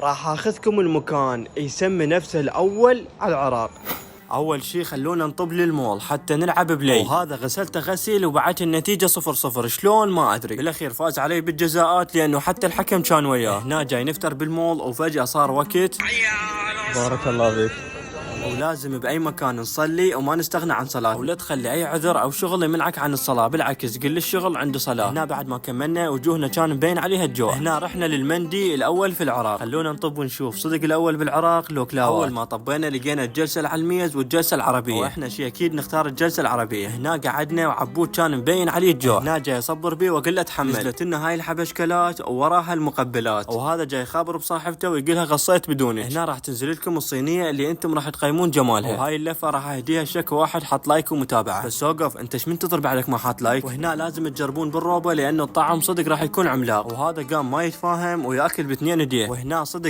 راح اخذكم المكان يسمي نفسه الاول على العراق. اول شي خلونا نطب للمول حتى نلعب بلاي، وهذا غسلته غسيل وبعت النتيجة 0-0. شلون ما ادري، بالاخير فاز علي بالجزاءات لانه حتى الحكم كان وياه. هنا جاي نفطر بالمول وفجأة صار وقت بارك الله فيك. ولازم بأي مكان نصلي وما نستغنى عن صلاة، ولا تخلي أي عذر أو شغل يمنعك عن الصلاة، بالعكس قل الشغل عنده صلاة. هنا بعد ما كملنا وجوهنا كان مبين عليها الجوع. هنا رحنا للمندي الأول في العراق. خلونا نطب ونشوف صدق الأول بالعراق لو كلاوات. أول ما طبينا لقينا الجلسة العلمية والجلسة العربية، وإحنا شي أكيد نختار الجلسة العربية. هنا قعدنا وعبود كان مبين عليه الجوع. هنا جاي أصبر بيه وأقول له تحمل. نزلت لنا هاي الحبشكلات ووراها المقبلات، وهذا جاي يخابر بصاحبته ويقولها غصيت بدوني. هنا راح تنزل لكم الصينية اللي أنتم راح تقيمون جمالها، وهاي اللفة راح اهديها شك واحد حط لايك ومتابعة. بس وقف، انت ايش منتظر بعدك ما حاط لايك؟ وهنا لازم تجربون بالروبة لانه الطعم صدق راح يكون عملاق. وهذا قام ما يتفاهم وياكل باثنين ايديه، وهنا صدق